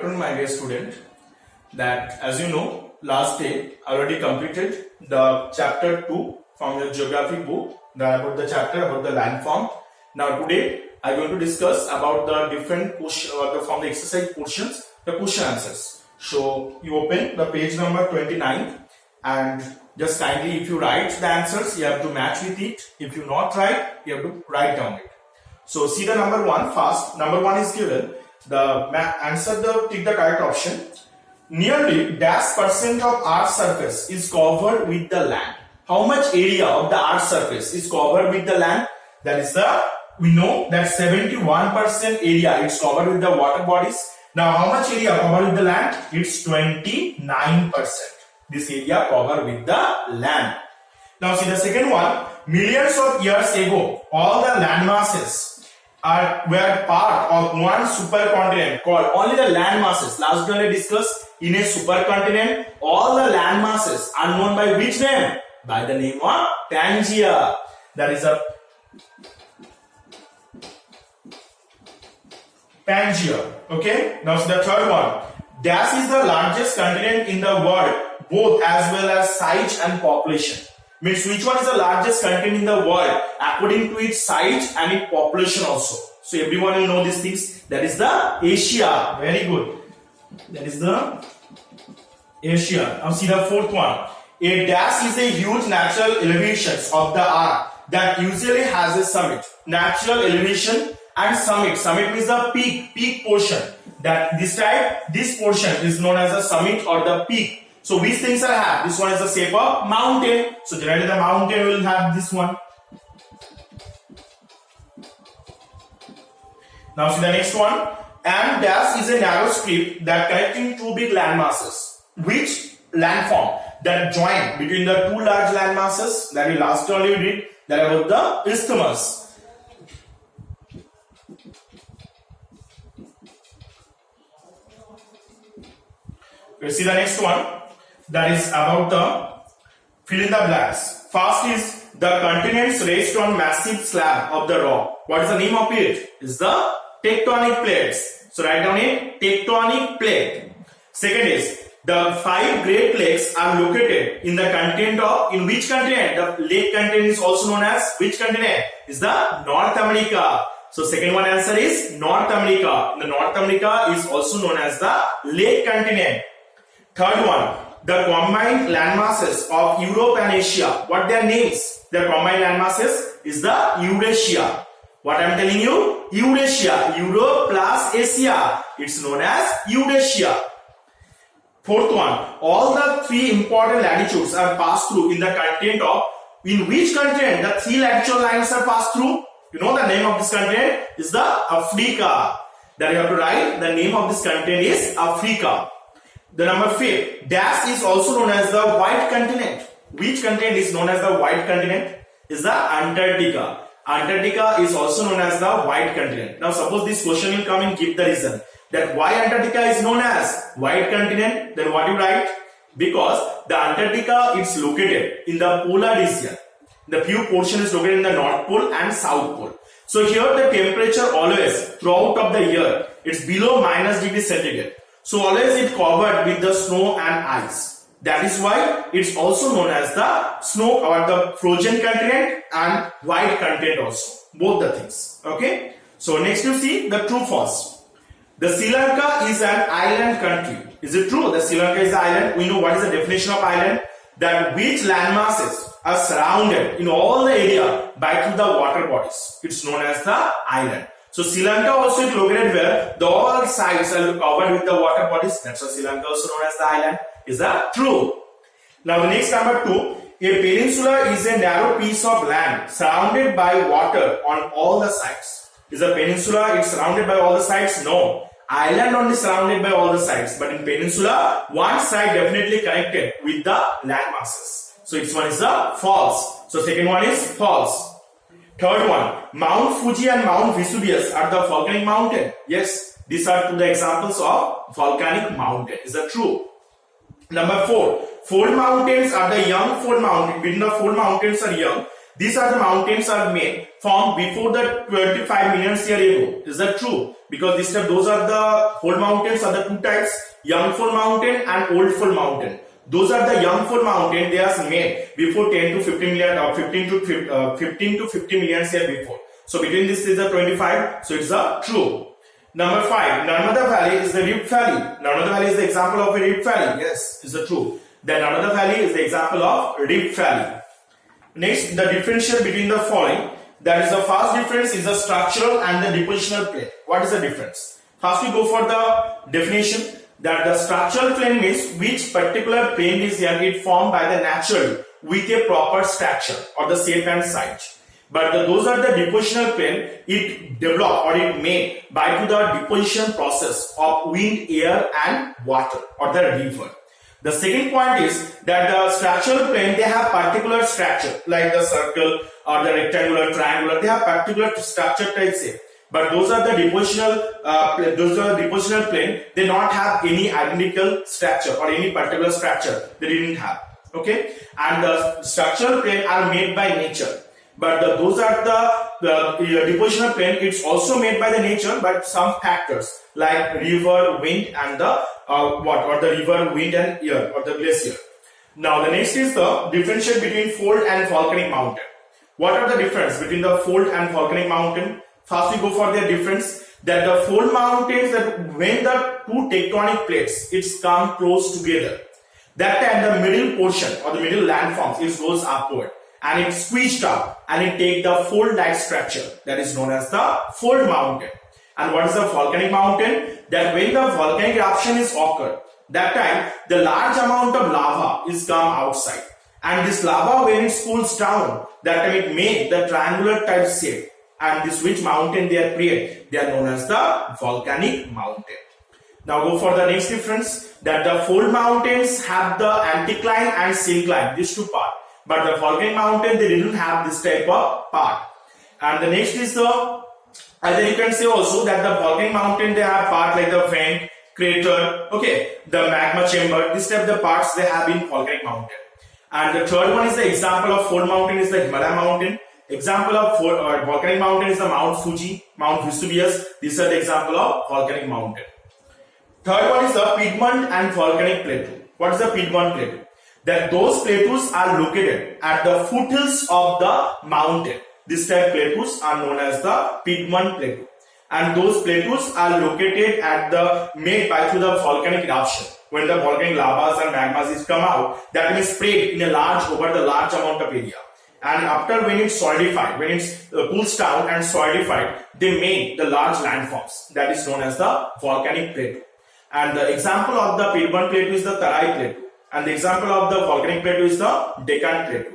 afternoon, my dear student. That as you know, last day I already completed the chapter 2 from your geography book, about the chapter about the landform. Now today I am going to discuss about the different question from the exercise portions, the question answers. So you open the page number 29 and just kindly, if you write the answers, you have to match with it. If you not write, you have to write down it. So see the number 1 first. Number 1 is given. Take the correct option. Nearly dash percent of Earth's surface is covered with the land. How much area of the Earth's surface is covered with the land? That is we know that 71% area is covered with the water bodies. Now how much area covered with the land? It's 29%. This area covered with the land. Now see the second one. Millions of years ago, all the land masses were part of one supercontinent called only the land masses. Last time I discussed in a supercontinent, all the land masses are known by which name? By the name of Pangaea. That is a Pangaea. Okay. Now see the third one. Dash is the largest continent in the world, both as well as size and population. Means which one is the largest continent in the world according to its size and its population also. So everyone will know these things. That is the Asia. Very good. That is the Asia. Now see the fourth one. A dash is a huge natural elevations of the earth that usually has a summit. Natural elevation and summit. Summit means the peak portion. That this portion is known as the summit or the peak. So which things I have? This one is the shape of mountain. So generally the mountain will have this one. Now see the next one. And dash is a narrow strip that connecting two big land masses. Which landform that join between the two large land masses that we last only did, that about the isthmus. We see the next one. That is about the fill in the blanks. First is the continents rest on massive slab of the rock. What is the name of it? Is the tectonic plates. So write down it, tectonic plate. Second is the 5 Great Lakes are located in the continent of, in which continent? The lake continent is also known as which continent? Is the North America. So second one answer is North America. The North America is also known as the lake continent. Third one, the combined land masses of Europe and Asia. What their names? Their combined land masses is the Eurasia. What I am telling you? Eurasia. Europe plus Asia. It's known as Eurasia. Fourth one, all the 3 important latitudes are passed through in the continent of, in which continent the 3 latitude lines are passed through? You know the name of this continent is the Africa. That you have to write, the name of this continent is Africa. The number 5, dash is also known as the white continent. Which continent is known as the white continent? Is the Antarctica. Antarctica is also known as the white continent. Now suppose this question will come and give the reason that why Antarctica is known as white continent. Then what you write? Because the Antarctica is located in the polar region. The few portion is located in the North Pole and South Pole. So here the temperature always throughout of the year it's below -°C. So always it covered with the snow and ice. That is why it's also known as the snow or the frozen continent and white continent also. Both the things. Okay. So next you see the true false. The Sri Lanka is an island country. Is it true? The Sri Lanka is an island. We know what is the definition of island. That which land masses are surrounded in all the area by the water bodies. It's known as the island. So Sri Lanka also is located where the all sides are covered with the water bodies. That's why Sri Lanka also known as the island. Is that true? Now the next number 2. A peninsula is a narrow piece of land surrounded by water on all the sides. Is a peninsula it's surrounded by all the sides? No. Island only surrounded by all the sides. But in peninsula, one side definitely connected with the land masses. So its one is the false. So second one is false. Third one, Mount Fuji and Mount Vesuvius are the volcanic mountain. Yes, these are 2 the examples of volcanic mountain. Is that true? Number 4, fold mountains are the young fold mountain. Between the fold mountains are young. These are the mountains are made formed before the 25 million year ago. Is that true? Because those are the fold mountains are the two types, young fold mountain and old fold mountain. Those are the young fold mountain, they are made before 10 to 15 million or 15 to 50 million year before. So between this is the 25, so it's a true. Number 5, Narmada Valley is the Rift Valley. Narmada Valley is the example of a Rift Valley. Yes, is the true. The Narmada Valley is the example of Rift Valley. Next, the differential between the following. That is the first difference is the structural and the depositional plane. What is the difference? First we go for the definition that the structural plane means which particular plane is here it formed by the natural with a proper structure or the shape and size. But those are the depositional plane it developed or it made by to the deposition process of wind, air and water or the river. The second point is that the structural plane they have particular structure like the circle or the rectangular, triangular. They have particular structure type shape. But those are the depositional plane. They not have any identical structure or any particular structure. They didn't have. Okay, and the structural plane are made by nature. But those are the depositional plane. It's also made by the nature, but some factors like river, wind, and the the river, wind, and air or the glacier. Now the next is the differentiate between fold and volcanic mountain. What are the difference between the fold and volcanic mountain? First we go for their difference that the fold mountains that when the two tectonic plates it's come close together, that time the middle portion or the middle landforms it goes upward and it squeezed up and it take the fold-like structure that is known as the fold mountain. And what is the volcanic mountain? That when the volcanic eruption is occurred, that time the large amount of lava is come outside, and this lava when it cools down, that time it make the triangular type shape, and this which mountain they are create, they are known as the volcanic mountain. Now go for the next difference that the fold mountains have the anticline and syncline, these two parts, but the volcanic mountain they didn't have this type of part. And the next is the then you can say also that the volcanic mountain they have part like the vent, crater, okay, the magma chamber, this type of the parts they have in volcanic mountain. And the third one is the example of fold mountain is the Himalaya mountain. Example of volcanic mountain is the Mount Fuji, Mount Vesuvius. These are the example of volcanic mountain. Third one is the Piedmont and volcanic plateau. What is the Piedmont plateau? That those plateaus are located at the foothills of the mountain. This type plateaus are known as the Piedmont plateau. And those plateaus are located at the made by through the volcanic eruption. When the volcanic lavas and magmas is come out, that is spread in a large over the large amount of area. And after when it's solidified, when it's cools down and solidified, they make the large landforms. That is known as the volcanic plateau. And the example of the Piedmont plateau is the Tarai plateau. And the example of the volcanic plateau is the Deccan plateau.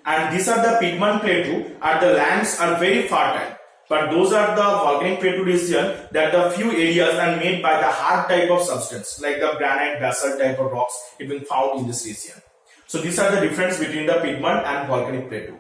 And these are the Piedmont plateau, and the lands are very fertile. But those are the volcanic plateau region that the few areas are made by the hard type of substance, like the granite, basalt type of rocks, it will found in this region. So these are the difference between the Piedmont and volcanic plateau.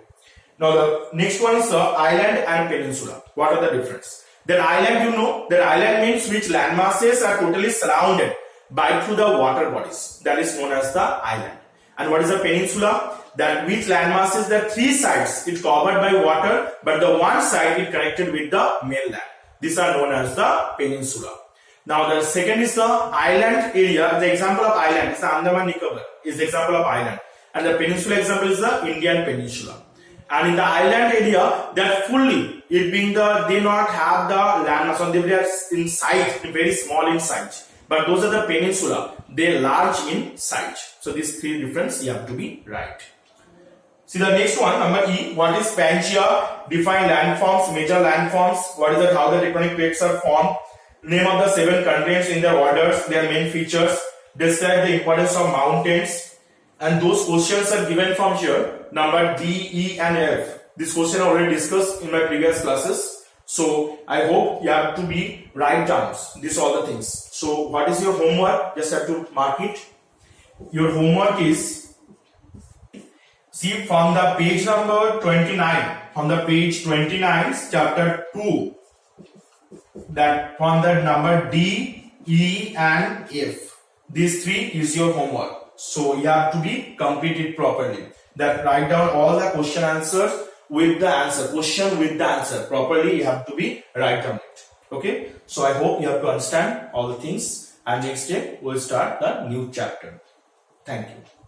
Now the next one is the island and peninsula. What are the difference? Then island, you know, that island means which land masses are totally surrounded by through the water bodies. That is known as the island. And what is the peninsula? That which land masses, the three sides it covered by water, but the one side it connected with the mainland. These are known as the peninsula. Now the second is the island area. The example of island is the Andaman Nicobar is the example of island, and the peninsula example is the Indian peninsula. And in the island area, that fully it being the they not have the land mass on, they are in size very small in size. But those are the peninsula, they are large in size. So these three difference you have to be right. See the next one, number E. What is Pangaea? Define landforms, major landforms. What is that? How the tectonic plates are formed. Name of the 7 continents in their orders, their main features. Describe the importance of mountains. And those questions are given from here. Number D, E, and F. This question I already discussed in my previous classes. So I hope you have to be write down these all the things. So what is your homework? Just have to mark it. Your homework is, see from the page number 29, from the page 29, chapter 2, that from the number D, E, and F. These 3 is your homework. So you have to be completed properly. That write down all the question answers with the answer, question with the answer. Properly you have to be write down it. Okay, so I hope you have to understand all the things, and next day we'll start the new chapter. Thank you.